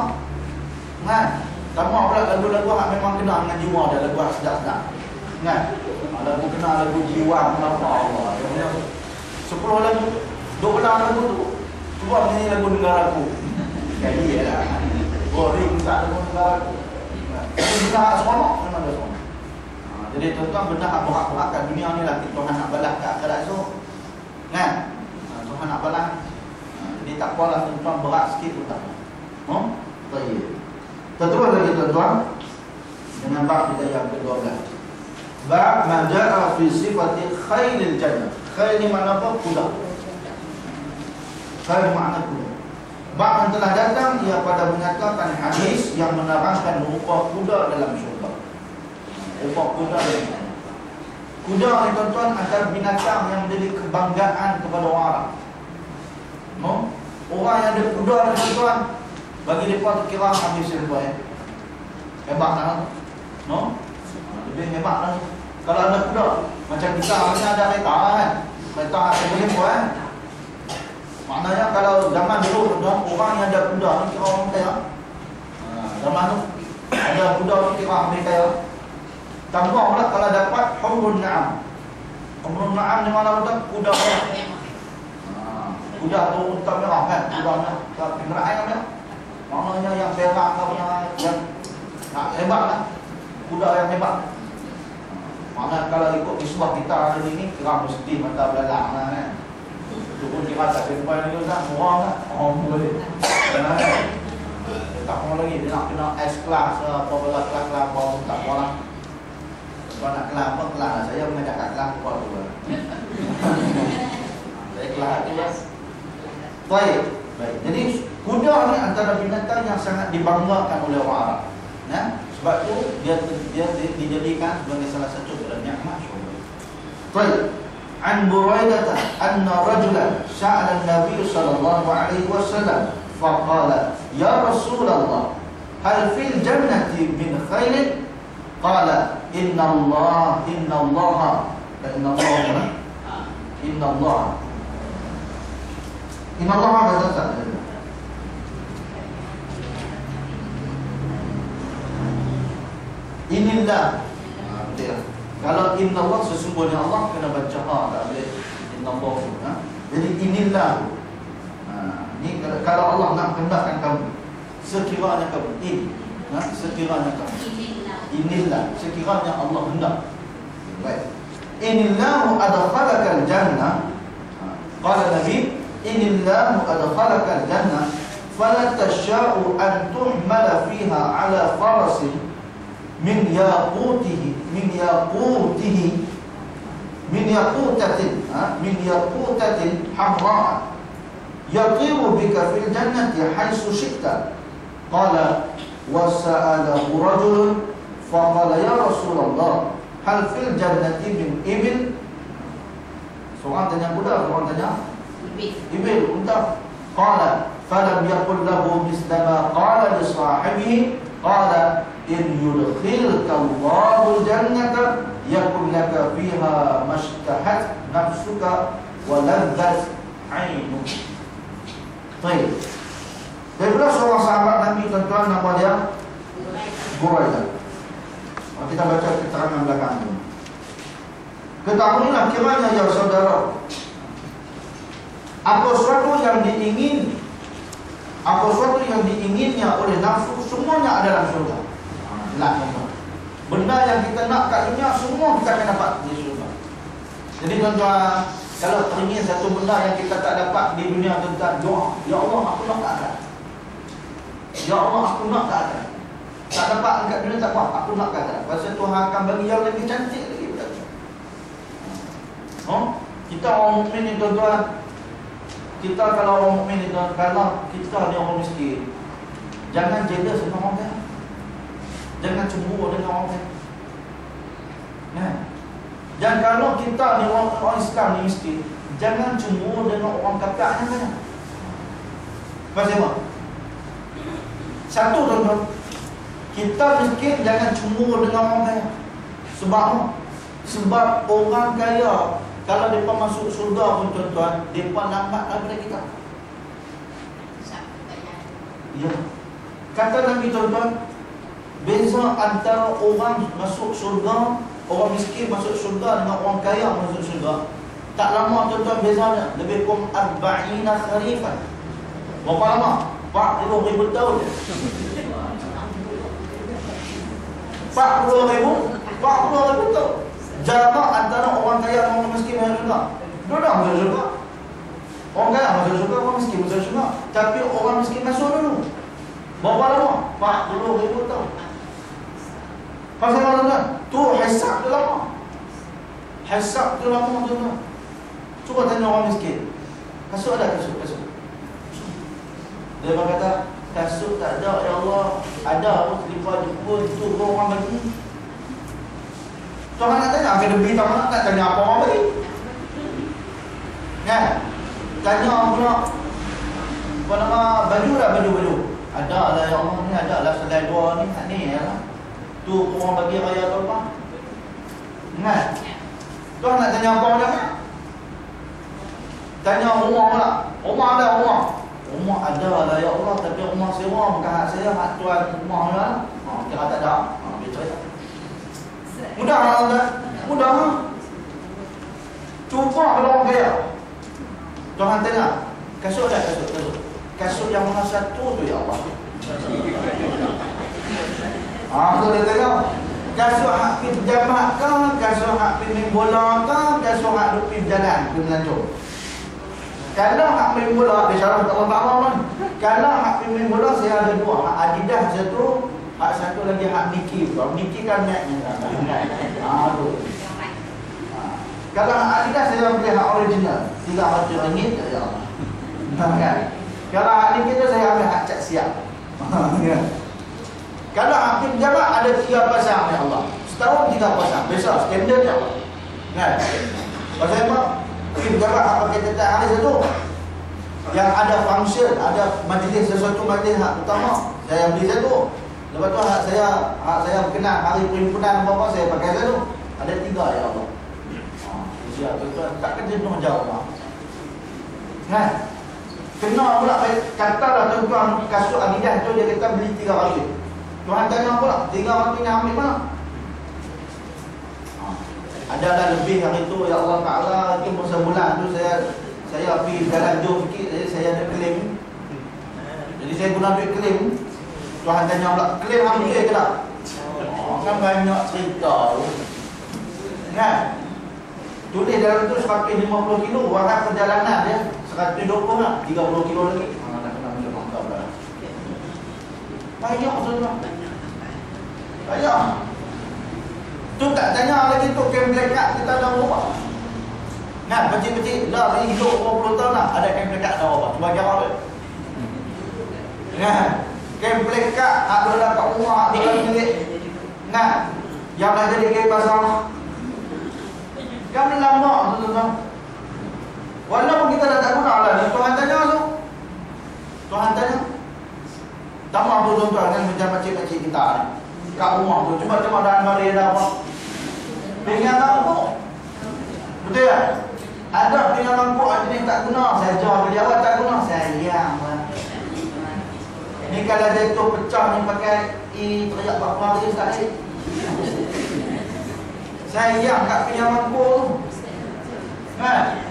Kan? Sama pula lagu-lagu yang memang kena dengan jiwa dia, lagu yang sedap-sedap. Kan? Lagu kena lagu jiwa kenapa Allah. 10 lagu, 12 lagu tu. Cuba menyanyi lagu negaraku. Jadi lah. Boring tak lagu negaraku. Tapi kita seronok memang dia seronok. Jadi tuan-tuan benda berat-berat kat dunia ni lah Tuhan nak balas kat akhirat esok. Kan? Tuhan nak balas. Jadi tak apalah tuan-tuan berat sikit pun tak apa. Baik. Terus lagi tuan-tuan dengan bab kita yang ke-12. Bab ma jaa fi sifati khairil jannah. Khair ni makna apa? Kuda. Khair makna kuda. Bab yang telah datang ia pada menyatakan hadis yang menerangkan rupa kuda dalam syurga. Rupa kuda dalam syurga. Kuda ni tuan-tuan adalah binatang yang menjadi kebanggaan kepada orang Arab. Orang yang ada kuda ni tuan-tuan, bagi mereka tu kira habis tuan-tuan. Hebat tak? Lebih hebat lah. Kalau ada kuda, macam kita macam ada kereta kan. Kereta ada boleh buat. Maknanya kalau zaman dulu tuan, orang yang ada kuda ni kira orang kaya. Zaman tu ada kuda ni kira habis kaya. Tambah pula kalau dapat humrun na'am. Humrun na'am ni mana betul? Kuda merah. Kuda tu unta merah kan? Kuda merah. Kenderaan kan merah. Maknanya yang perak yang hebat lah. Kuda yang hebat. Maknanya kalau ikut kiswah kita hari ni kira mesti mata belalang lah kan. Itu pun kira tak kena ni kan. Murah kan? Boleh. Tak mau lagi dia nak kena S-class apa kelas apa tak mau lah. Kalau nak kelas apa kelas lah. Saya mengajak kat kelas apa tu lah. Saya kelas tu lah. Baik. Jadi kuda ni antara binatang yang sangat dibanggakan oleh orang Arab. Nah, sebab tu dia dijadikan sebagai salah satu daripada nikmat syurga. Baik. An Buraidah anna rajulan sa'ala an-nabiy sallallahu alaihi wasallam faqala ya Rasulullah hal fil jannati min khairin qala inna Allah kata inilah kalau inna Allah sesungguhnya Allah kena baca tak boleh inna Allah jadi inilah Ini kalau Allah nak hendakkan kamu, sekiranya kamu ini, sekiranya kamu inilah, sekiranya Allah hendak. Baik. Inillahu adkhalakal jannah. Qala Nabi, inillahu adkhalakal jannah fala tasha'u an tuhmala fiha ala farasin min yaqutatin hamra yaqimu bika fil jannati haitsu syi'ta. Qala wa sa'alahu rajulun faqala ya Rasulullah hal fil jannati min ibil. Seorang tanya kuda, seorang tanya ibil, unta. Qala falam yaqul lahu misla ma qala li sahibihi. Qala in yudkhilka Allahu al-jannata yakun laka fiha mashtahat nafsuka wa ladzat 'ainuk. Baik. Daripada seorang sahabat Nabi, tuan-tuan, nama dia Buraidah. Kita baca keterangan belakang ini. Ketahuilah kiranya ya saudara, apa sesuatu yang diinginnya oleh nafsu, semuanya ada dalam surga. Benda yang kita nak kat dunia, semua kita akan dapat di surga. Jadi tuan-tuan, kalau teringin satu benda yang kita tak dapat di dunia, tentang doa, ya Allah aku nak ke akhirat. Ya Allah aku nak ke akhirat. Tak dapat dekat dunia tak apa, aku nak kata. Pasal Tuhan akan bagi yang lebih cantik lagi. Kita orang mukmin ni tuan-tuan, kita kalau orang mukmin ni tuan, kalau kita ni orang miskin, jangan jealous dengan orang kaya. Jangan cemburu dengan orang kaya. Dan kalau kita ni orang Islam ni miskin, jangan cemburu dengan orang kakak yang kaya. Pasal apa? Satu tuan-tuan, kita miskin jangan cemburu dengan orang kaya. Sebab apa? Sebab orang kaya kalau mereka masuk surga pun tuan-tuan, mereka lambat daripada kita. Ya. Kata Nabi tuan-tuan, beza antara orang masuk surga, orang miskin masuk surga dengan orang kaya masuk surga, tak lama tuan-tuan bezanya, lebih kurang 40 kharifan. Berapa lama? 40,000 tahun. 40,000 tahun. Jarak antara orang kaya dan orang miskin masuk surga. Dua-dua masuk surga. Orang kaya masuk surga, orang miskin masuk surga. Tapi orang miskin masuk dulu. Berapa lama? 40,000 tahun. Pasal apa tuan? Tu hisab tu lama. Hisab tu lama tuan. Cuba tanya orang miskin. Kasut ada kasut? Dia berkata, kasut tak ada ya Allah. Ada pun selipar jepun tu orang bagi. Tuhan nak tanya, akan beli tak nak tanya apa orang bagi. Kan? Tanya pula, apa nama, baju lah, baju. Ada lah ya Allah ni, ada lah selai dua ni ya lah. Tu orang bagi raya atau apa. Kan? Tuhan nak tanya apa orang nak? Tanya rumah pula. Rumah ada rumah. Rumah ada lah ya Allah, tapi rumah sewa bukan hak saya, hak tuan rumah lah. Kira tak ada. Dia cerita. Mudah lah tuan. Mudah lah. Cuba kalau orang kaya. Tuhan tanya, kasut ada kasut. Kasut yang mana satu tu ya Allah. Tu dia tanya, kasut hak pergi berjamaah kah, kasut hak pergi main bola kah, kasut hak duk pergi berjalan, pergi melancong. Kalau hak main bola, dia syarah tak Allah kan. Kalau hak main bola saya ada dua, hak Adidas satu, hak satu lagi hak Nike. Kalau Nike kan naiknya. Tu. Kalau hak Adidas saya beli hak original, RM300 ya Allah. Kan? Kalau hak Nike tu saya ambil hak cat siap. Kalau hak pejabat ada 3 pasang ya Allah. Setahun 3 pasang. Besar standard ya Allah. Kan? Pasal apa? Pejabat hak pakai tetap hari satu. Yang ada function, ada majlis, sesuatu majlis hak utama, saya beli satu. Lepas tu hak saya berkenan hari perhimpunan apa-apa saya pakai satu. Ada 3 ya Allah. Ya tuan-tuan, takkan jenuh jauh lah. Kan? Kena pula katalah tuan-tuan kasut Adidas tu dia kata beli 3 hari. Tuhan tanya pula 3 hari ni ambil mana? Adalah lebih hari tu ya Allah Ta'ala, itu masa bulan tu saya pergi jalan jauh sikit, saya ada claim saya guna duit klaim. Tuhan tanya pula, klaim hang betul ke tak? Kan banyak cerita. Kan? Tulis dalam tu 150 kilo, warat perjalanan dia 120 lah, 30 kilo lagi. Nak kena macam mangkap dah. Payah tuan-tuan. Payah. Tu tak tanya lagi tu kem blackout kita dah berubah. Nah, kecil-kecil dah ini hidup 20 tahun lah, ada kem blackout dah berubah. Cuba jawab dia. Nah, kem blackout ada dapat rumah, ada milik. Nah, yang dah jadi kem pasal. Kan lama tuan-tuan. Walaupun kita dah tak guna lah ni, Tuhan tanya tu. Tuhan tanya. Tak mahu tuan-tuan kan macam makcik-makcik kita ni. Kat rumah tu, cuba dah mari dah apa. Pinggan mangkuk. Betul tak? Ada pinggan mangkuk ada ni tak guna. Saya jawab dia awak tak guna. Sayang lah. Ni kalau jatuh pecah ni pakai teriak apa lagi tak ni. Sayang kat pinggan mangkuk tu. Kan?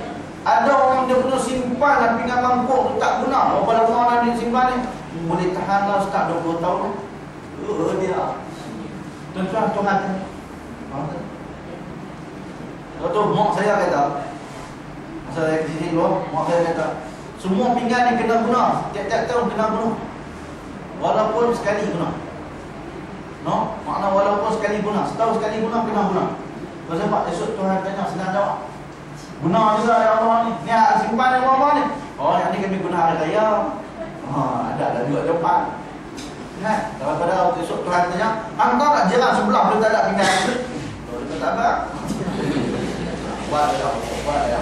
Ada orang dia punya simpan lah pinggan mangkuk tu tak guna. Berapa lama orang dia simpan ni? Boleh tahan lah start 20 tahun. Dia. Tuan-tuan, Tuhan tanya. Lepas tu, mak saya kata, masa saya ke sini dulu, mak saya kata, semua pinggan ni kena guna, tiap-tiap tahun kena guna. Walaupun sekali guna. No? Makna walaupun sekali guna, setahun sekali guna, kena guna. Sebab esok Tuhan tanya, senang jawab. Guna juga ya Allah ni. Ni simpan yang apa ni? Oh, yang ni kami guna hari raya. Ada lah juga jawapan. Kan? Daripada esok Tuhan tanya, engkau tak jiran sebelah boleh tak ada pinggan? Oh, dia tak ada. Buat ya.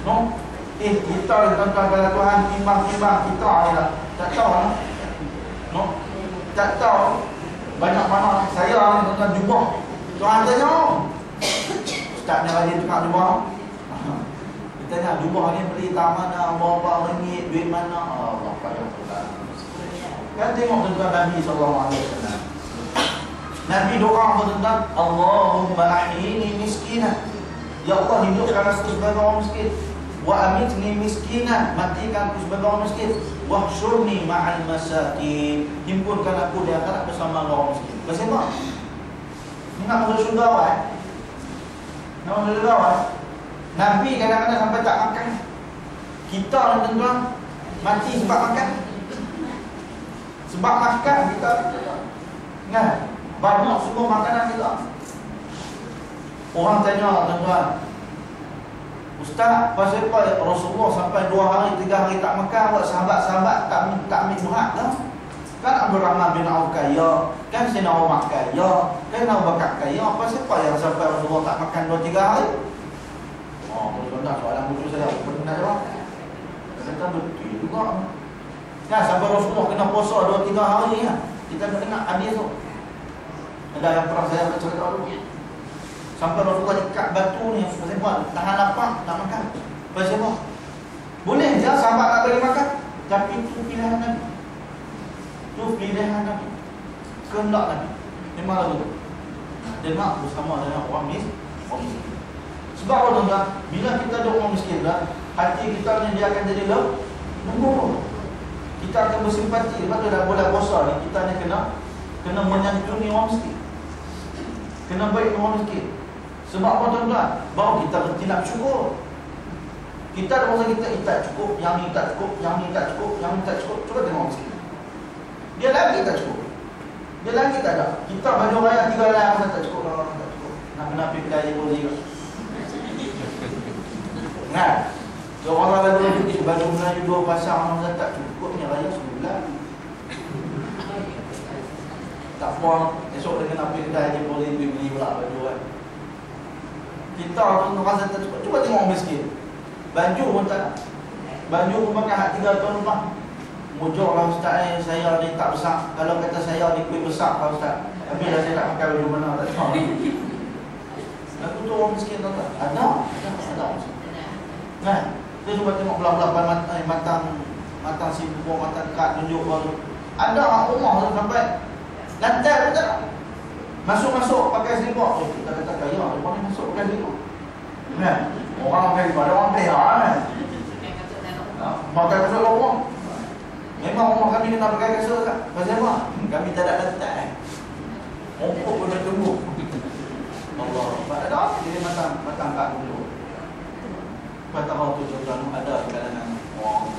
No? Kita tuan-tuan kalau Tuhan timbang-timbang kita ni lah. Tak tahu lah. No? Tak tahu. Banyak mana saya ni tuan-tuan jubah. Tuhan tanya, Ustaz ni rajin tukar jubah. Kita tanya jubah ni beli tak mana, berapa ringgit, duit mana. Allah pada Tuhan. Kan tengok tuan-tuan Nabi SAW. Nabi doa tuan-tuan, Allahumma ahyini miskinah. Ya Allah, hidupkan aku sebagai orang miskin. Wa amitni miskinah, matikan aku sebagai orang miskin. Wahsyurni ma'al masakin, himpunkan aku di akhirat bersama orang miskin. Bersama. Ini nak masuk syurga awak. Nak masuk syurga awak. Nabi kadang-kadang sampai tak makan. Kita ni tuan-tuan mati sebab makan. Sebab makan kita kan banyak semua makanan kita. Orang tanya tuan-tuan, Ustaz, pasal apa Rasulullah sampai 2 hari 3 hari tak makan, buat sahabat-sahabat tak ambil berat lah. Kan Abdul Rahman bin Auf kaya, kan Sayyidina Umar kaya, kan Abu Bakar kaya. Pasal apa yang sampai Rasulullah tak makan 2-3 hari? Oh, tuan-tuan, soalan buku saya benar jawab. Kata betul juga. Kan sampai Rasulullah kena puasa 2-3 hari ya. Kita nak dengar hadis tu. Ada yang pernah saya bercerita dulu. Sampai Rasulullah ikat batu ni, pasal apa? Tahan lapar, tak makan. Pasal apa? Boleh je sahabat nak bagi makan, tapi itu pilihan Nabi. Itu pilihan Nabi. Kehendak Nabi. Memang lagu tu. Dia nak bersama dengan orang miskin. Sebab apa tuan-tuan? Bila kita ada orang miskin dah, hati kita ni dia akan jadi lembut. Kita akan bersimpati. Sebab tu dah bulan puasa ni, kita ni kena menyantuni orang miskin. Kena baik orang miskin. Sebab apa tuan-tuan? Baru kita berhenti nak bersyukur. Kita ada masa kita tak cukup, yang ni tak cukup, yang ni tak cukup, yang ni tak cukup. Cuba tengok orang miskin. Dia lagi tak cukup. Dia lagi tak ada. Kita baju raya 3 helai masa tak cukup, orang tak cukup. Nak kena pergi kedai dia boleh juga. Kan? So orang lalu pergi baju Melayu 2 pasang masa tak cukup, yang raya sebulan. Tak puas, esok dia kena pergi kedai dia boleh beli pula baju kan. Kita tu rasa tak cukup. Cuba tengok orang miskin. Baju pun tak ada. Baju pun pakai hak 3 tahun lepas. Mujuk lah Ustaz saya ni tak besar. Kalau kata saya ni kuih besar lah Ustaz. Tapi dah saya tak pakai baju mana tak tahu. Aku tu orang miskin tak tak? Ada orang miskin. Kan? Kita cuba tengok belah-belah matang sibuk, matang kat tunjuk baru. Ada hak rumah tu sampai lantai pun tak ada. Masuk-masuk pakai selipar. Kita kata kaya, lepas ni masuk pakai selipar. Kan? Orang pakai selipar, ada orang pelihara kan? Pakai kasut lorong. Memang rumah kami kena pakai kasut tak? Pasal apa? Kami tak ada lantai. Mopok pun dah tunggu. Allah. Tak ada apa jadi matang kat dulu. Kata orang tu tuan ada di kalangan orang.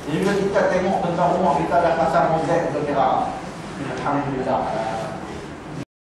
Jadi bila kita tengok tentang rumah kita ada pasang mozaik, kita kira alhamdulillah.